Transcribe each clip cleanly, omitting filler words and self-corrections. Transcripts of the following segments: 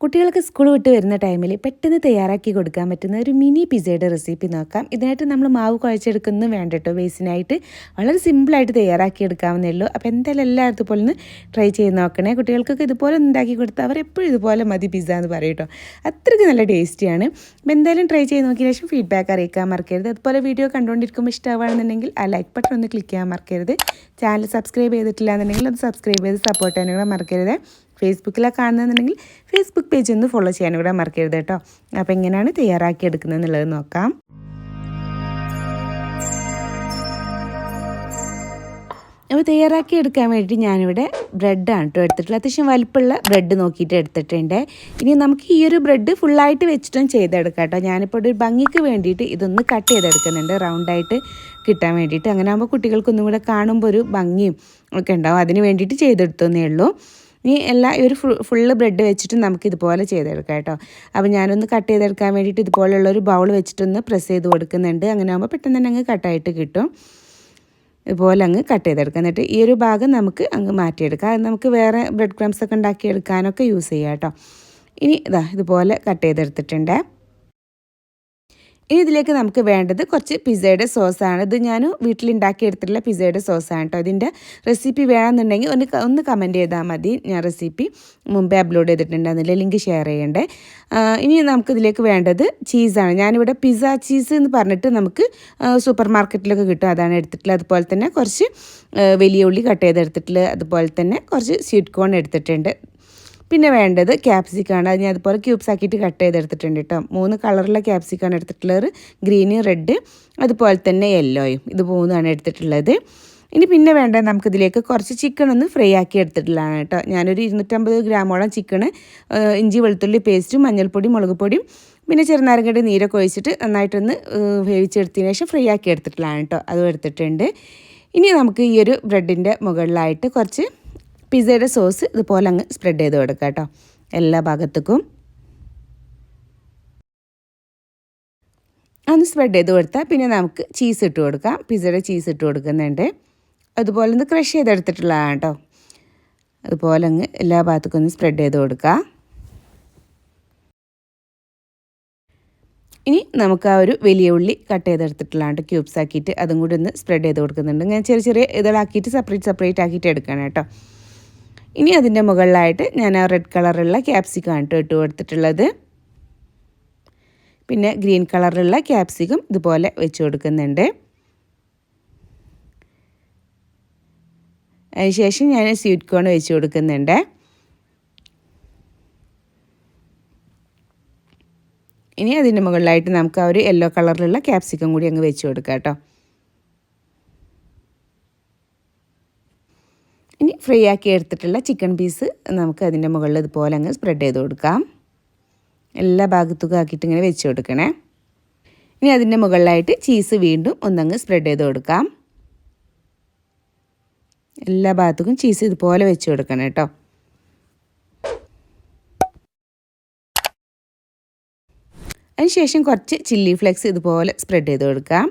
കുട്ടികൾക്ക് സ്കൂൾ വിട്ട് വരുന്ന ടൈമിൽ പെട്ടെന്ന് തയ്യാറാക്കി കൊടുക്കാൻ പറ്റുന്ന ഒരു മിനി പിസയുടെ റെസിപ്പി നോക്കാം. ഇതിനായിട്ട് നമ്മൾ മാവ് കുഴച്ചെടുക്കുന്നത് വേണ്ട കേട്ടോ. ബേസിനായിട്ട് വളരെ സിമ്പിളായിട്ട് തയ്യാറാക്കി എടുക്കാവുന്നേ ഉള്ളൂ. അപ്പോൾ എന്തായാലും എല്ലാവരും ഇതുപോലെ ഒന്ന് ട്രൈ ചെയ്ത് നോക്കണേ. കുട്ടികൾക്കൊക്കെ ഇതുപോലെ ഒന്ന് ഉണ്ടാക്കി കൊടുത്താൽ അവരെപ്പോഴും ഇതുപോലെ മതി പിസ്സ എന്ന് പറയും കേട്ടോ. അത്രയ്ക്ക് നല്ല ടേസ്റ്റിയാണ്. അപ്പോൾ എന്തായാലും ട്രൈ ചെയ്ത് നോക്കിയ ശേഷം ഫീഡ്ബാക്ക് അറിയിക്കാൻ മറക്കരുത്. അതുപോലെ വീഡിയോ കണ്ടുകൊണ്ടിരിക്കുമ്പോൾ ഇഷ്ടമാണെന്നുണ്ടെങ്കിൽ ആ ലൈക്ക് ബട്ടൺ ഒന്ന് ക്ലിക്ക് ചെയ്യാൻ മറക്കരുത്. ചാനൽ സബ്സ്ക്രൈബ് ചെയ്തിട്ടില്ല എന്നുണ്ടെങ്കിൽ അത് സബ്സ്ക്രൈബ് ചെയ്ത് സപ്പോർട്ട് ചെയ്യാനും കൂടെ മറക്കരുത്. ഫേസ്ബുക്കിലാണ് കാണുന്നതെന്നുണ്ടെങ്കിൽ ഫേസ്ബുക്ക് പേജ് ഒന്ന് ഫോളോ ചെയ്യാനും കൂടെ മറക്കരുത് കേട്ടോ. അപ്പോൾ എങ്ങനെയാണ് തയ്യാറാക്കി എടുക്കുന്നത് എന്നുള്ളത് നോക്കാം. അപ്പോൾ തയ്യാറാക്കി എടുക്കാൻ വേണ്ടി ഞാനിവിടെ ബ്രെഡാണ് കേട്ടോ എടുത്തിട്ടുള്ളത്. അത്യാവശ്യം വലിപ്പമുള്ള ബ്രെഡ് നോക്കിയിട്ട് എടുത്തിട്ടുണ്ട്. ഇനി നമുക്ക് ഈ ഒരു ബ്രെഡ് ഫുള്ളായിട്ട് വെച്ചിട്ടും ചെയ്തെടുക്കാം കേട്ടോ. ഞാനിപ്പോൾ ഒരു ഭംഗിക്ക് വേണ്ടിയിട്ട് ഇതൊന്ന് കട്ട് ചെയ്തെടുക്കുന്നുണ്ട്, റൗണ്ടായിട്ട് കിട്ടാൻ വേണ്ടിയിട്ട്. അങ്ങനെ ആകുമ്പോൾ കുട്ടികൾക്കൊന്നും കൂടെ കാണുമ്പോൾ ഒരു ഭംഗിയും ഒക്കെ ഉണ്ടാവും. അതിന് വേണ്ടിയിട്ട് ചെയ്തെടുത്തേ ഉള്ളൂ. ഇനി ഒരു ഫുള്ള് ബ്രെഡ് വെച്ചിട്ട് നമുക്ക് ഇതുപോലെ ചെയ്തെടുക്കാം കേട്ടോ. അപ്പോൾ ഞാനൊന്ന് കട്ട് ചെയ്തെടുക്കാൻ വേണ്ടിയിട്ട് ഇതുപോലുള്ളൊരു ബൗൾ വെച്ചിട്ടൊന്ന് പ്രസ് ചെയ്ത് കൊടുക്കുന്നുണ്ട്. അങ്ങനെ ആകുമ്പോൾ പെട്ടെന്ന് തന്നെ അങ്ങ് കട്ടായിട്ട് കിട്ടും. ഇതുപോലെ അങ്ങ് കട്ട് ചെയ്തെടുക്കാം. എന്നിട്ട് ഈ ഒരു ഭാഗം നമുക്ക് അങ്ങ് മാറ്റിയെടുക്കാം. അത് നമുക്ക് വേറെ ബ്രെഡ് ക്രംസ് ഒക്കെ ഉണ്ടാക്കിയെടുക്കാനൊക്കെ യൂസ് ചെയ്യാം കേട്ടോ. ഇനി ഇതുപോലെ കട്ട് ചെയ്തെടുത്തിട്ടുണ്ട്. ഇനി ഇതിലേക്ക് നമുക്ക് വേണ്ടത് കുറച്ച് പിസ്സയുടെ സോസാണ്. ഇത് ഞാൻ വീട്ടിലുണ്ടാക്കിയെടുത്തിട്ടുള്ള പിസ്സയുടെ സോസാണ് കേട്ടോ. ഇതിൻ്റെ റെസിപ്പി വേണമെന്നുണ്ടെങ്കിൽ ഒന്ന് കമൻറ്റ് ചെയ്താൽ മതി. ഞാൻ റെസിപ്പി മുമ്പേ അപ്ലോഡ് ചെയ്തിട്ടുണ്ട്, അതിൻ്റെ ലിങ്ക് ഷെയർ ചെയ്യണ്ടേ. ഇനി നമുക്കിതിലേക്ക് വേണ്ടത് ചീസാണ്. ഞാനിവിടെ പിസ്സ ചീസ് എന്ന് പറഞ്ഞിട്ട് നമുക്ക് സൂപ്പർ മാർക്കറ്റിലൊക്കെ കിട്ടും, അതാണ് എടുത്തിട്ടുള്ളത്. അതുപോലെ തന്നെ കുറച്ച് വലിയ ഉള്ളി കട്ട് ചെയ്തെടുത്തിട്ടുള്ളത്, അതുപോലെ തന്നെ കുറച്ച് സ്വീറ്റ് കോൺ എടുത്തിട്ടുണ്ട്. പിന്നെ വേണ്ടത് ക്യാപ്സിക്കാണ്. അത് ഞാൻ അതുപോലെ ക്യൂബ്സ് ആക്കിയിട്ട് കട്ട് ചെയ്തെടുത്തിട്ടുണ്ട് കേട്ടോ. 3 കളറുള്ള ക്യാപ്സിക്കാണ് എടുത്തിട്ടുള്ളത്, ഗ്രീന്, റെഡ്, അതുപോലെ തന്നെ യെല്ലോയും. ഇത് 3ആണ് എടുത്തിട്ടുള്ളത്. ഇനി പിന്നെ വേണ്ടത് നമുക്കിതിലേക്ക് കുറച്ച് ചിക്കൻ ഒന്ന് ഫ്രൈ ആക്കി എടുത്തിട്ടുള്ളതാണ് കേട്ടോ. ഞാനൊരു 250 ഗ്രാമോളം ചിക്കന് ഇഞ്ചി വെളുത്തുള്ളി പേസ്റ്റും മഞ്ഞൾപ്പൊടിയും മുളക് പൊടിയും പിന്നെ ചെറുനാരങ്ങയുടെ നീരൊക്കെ ഒഴിച്ചിട്ട് നന്നായിട്ടൊന്ന് വേവിച്ചെടുത്തതിന് ശേഷം ഫ്രൈ ആക്കി എടുത്തിട്ടുള്ളതാണ് കേട്ടോ. അതും എടുത്തിട്ടുണ്ട്. ഇനി നമുക്ക് ഈ ഒരു ബ്രെഡിൻ്റെ മുകളിലായിട്ട് കുറച്ച് പിസ്സയുടെ സോസ് ഇതുപോലെ അങ്ങ് സ്പ്രെഡ് ചെയ്ത് കൊടുക്കുക കേട്ടോ എല്ലാ ഭാഗത്തേക്കും. ഒന്ന് സ്പ്രെഡ് ചെയ്ത് കൊടുത്താൽ പിന്നെ നമുക്ക് ചീസ് ഇട്ട് കൊടുക്കാം. പിസ്സയുടെ ചീസ് ഇട്ട് കൊടുക്കുന്നുണ്ട്. അതുപോലെ ഒന്ന് ക്രഷ് ചെയ്തെടുത്തിട്ടുള്ളതാണ് കേട്ടോ. അതുപോലെ അങ്ങ് എല്ലാ ഭാഗത്തേക്കും ഒന്ന് സ്പ്രെഡ് ചെയ്ത് കൊടുക്കുക. ഇനി നമുക്ക് ആ ഒരു വലിയ ഉള്ളി കട്ട് ചെയ്തെടുത്തിട്ടുള്ളതാണ് ക്യൂബ്സ് ആക്കിയിട്ട് അതും കൂടി ഒന്ന് സ്പ്രെഡ് ചെയ്ത് കൊടുക്കുന്നുണ്ട്. ഞാൻ ചെറിയ ചെറിയ ഇതാക്കിയിട്ട് സെപ്പറേറ്റ് ആക്കിയിട്ട് എടുക്കണം കേട്ടോ. ഇനി അതിൻ്റെ മുകളിലായിട്ട് ഞാൻ ആ റെഡ് കളറുള്ള ക്യാപ്സിക്കാണ് കേട്ടോ ഇട്ട് കൊടുത്തിട്ടുള്ളത്. പിന്നെ ഗ്രീൻ കളറുള്ള ക്യാപ്സിക്കം ഇതുപോലെ വെച്ച് കൊടുക്കുന്നുണ്ട്. അതിനുശേഷം ഞാൻ സ്വീറ്റ് കോൺ വെച്ച് കൊടുക്കുന്നുണ്ട്. ഇനി അതിൻ്റെ മുകളിലായിട്ട് നമുക്ക് ആ ഒരു യെല്ലോ കളറിലുള്ള ക്യാപ്സിക്കം കൂടി അങ്ങ് വെച്ച് കൊടുക്കാം കേട്ടോ. ഇനി ഫ്രൈ ആക്കി എടുത്തിട്ടുള്ള ചിക്കൻ പീസ് നമുക്ക് അതിൻ്റെ മുകളിൽ ഇതുപോലെ അങ്ങ് സ്പ്രെഡ് ചെയ്ത് കൊടുക്കാം. എല്ലാ ഭാഗത്തും ആക്കിയിട്ട് ഇങ്ങനെ വെച്ച് കൊടുക്കണേ. ഇനി അതിൻ്റെ മുകളിലായിട്ട് ചീസ് വീണ്ടും ഒന്നങ്ങ് സ്പ്രെഡ് ചെയ്ത് കൊടുക്കാം. എല്ലാ ഭാഗത്തും ചീസ് ഇതുപോലെ വെച്ച് കൊടുക്കണം കേട്ടോ. അതിനുശേഷം കുറച്ച് ചില്ലി ഫ്ലേക്സ് ഇതുപോലെ സ്പ്രെഡ് ചെയ്ത് കൊടുക്കാം.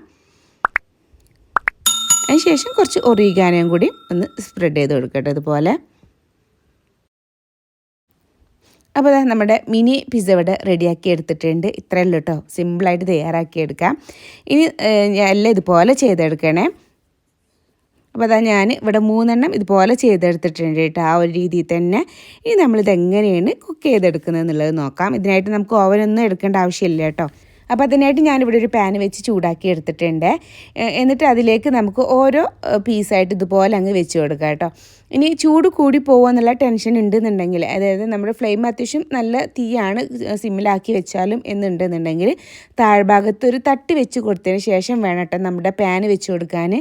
അതിനുശേഷം കുറച്ച് ഒറിഗാനോയും കൂടി ഒന്ന് സ്പ്രെഡ് ചെയ്ത് കൊടുക്കട്ടെ ഇതുപോലെ. അപ്പോൾ നമ്മുടെ മിനി പിസ്സ ഇവിടെ റെഡിയാക്കി എടുത്തിട്ടുണ്ട്. ഇത്രയേ ഉള്ളൂ കേട്ടോ, സിമ്പിളായിട്ട് തയ്യാറാക്കി എടുക്കാം. ഇനി എല്ലാം ഇതുപോലെ ചെയ്തെടുക്കണേ. അപ്പോൾ ഞാൻ ഇവിടെ 3 എണ്ണം ഇതുപോലെ ചെയ്തെടുത്തിട്ടുണ്ട് കേട്ടോ, ആ ഒരു രീതിയിൽ തന്നെ. ഇനി നമ്മളിത് എങ്ങനെയാണ് കുക്ക് ചെയ്തെടുക്കുന്നത് എന്നുള്ളത് നോക്കാം. ഇതിനായിട്ട് നമുക്ക് ഓവനൊന്നും എടുക്കേണ്ട ആവശ്യമില്ല കേട്ടോ. അപ്പോൾ അതിനായിട്ട് ഞാനിവിടെ ഒരു പാൻ വെച്ച് ചൂടാക്കി എടുത്തിട്ടുണ്ട്. എന്നിട്ട് അതിലേക്ക് നമുക്ക് ഓരോ പീസായിട്ട് ഇതുപോലെ അങ്ങ് വെച്ച് കൊടുക്കാം കേട്ടോ. ഇനി ചൂട് കൂടി പോകുമെന്നുള്ള ടെൻഷൻ ഉണ്ടെന്നുണ്ടെങ്കിൽ, അതായത് നമ്മുടെ ഫ്ലെയിം അത്യാവശ്യം നല്ല തീയാണ്, സിമ്മിലാക്കി വെച്ചാലും എന്നുണ്ടെന്നുണ്ടെങ്കിൽ താഴ്ഭാഗത്ത് ഒരു തട്ടി വെച്ച് കൊടുത്തതിന് ശേഷം വേണം കേട്ടോ നമ്മുടെ പാൻ വെച്ച് കൊടുക്കാൻ.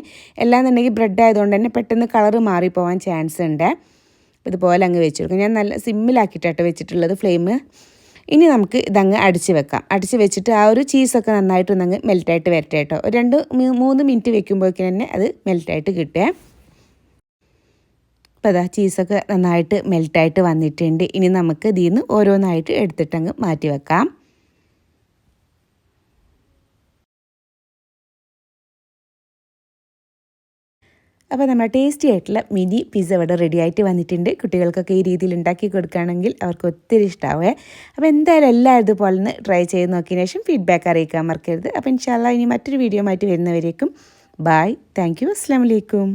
അല്ലാന്നുണ്ടെങ്കിൽ ബ്രെഡ് ആയതുകൊണ്ട് തന്നെ പെട്ടെന്ന് കളറ് മാറിപ്പോവാൻ ചാൻസ് ഉണ്ട്. ഇതുപോലെ അങ്ങ് വെച്ച് കൊടുക്കാം. ഞാൻ നല്ല സിമ്മിലാക്കിയിട്ടാണ് വെച്ചിട്ടുള്ളത് ഫ്ലെയിം. ഇനി നമുക്ക് ഇതങ്ങ് അടിച്ച് വെക്കാം. അടിച്ച് വെച്ചിട്ട് ആ ഒരു ചീസൊക്കെ നന്നായിട്ടൊന്നങ്ങ് മെൽറ്റായിട്ട് വരട്ടെ കേട്ടോ. 2-3 മിനിറ്റ് വെക്കുമ്പോഴേക്കും തന്നെ അത് മെൽറ്റായിട്ട് കിട്ടുക. അപ്പോൾ ചീസൊക്കെ നന്നായിട്ട് മെൽറ്റായിട്ട് വന്നിട്ടുണ്ട്. ഇനി നമുക്ക് ഇതിൽ നിന്ന് ഓരോന്നായിട്ട് എടുത്തിട്ടങ്ങ് മാറ്റി വെക്കാം. അപ്പോൾ നമ്മുടെ ടേസ്റ്റി ആയിട്ടുള്ള മിനി പിസ്സ ഇവിടെ റെഡി ആയിട്ട് വന്നിട്ടുണ്ട്. കുട്ടികൾക്കൊക്കെ ഈ രീതിയിൽ ഉണ്ടാക്കി കൊടുക്കുകയാണെങ്കിൽ അവർക്ക് ഒത്തിരി ഇഷ്ടമാവേ. അപ്പോൾ എന്തായാലും എല്ലാവരും ഇതുപോലെ ഒന്ന് ട്രൈ ചെയ്ത് നോക്കിയതിന് ശേഷം ഫീഡ്ബാക്ക് അറിയിക്കാൻ മറക്കരുത്. അപ്പോൾ ഇൻഷാല്ലാ ഇനി മറ്റൊരു വീഡിയോ ആയിട്ട് വരുന്നവരേക്കും ബായ്, താങ്ക് യു, അസ്സലാമു അലൈക്കും.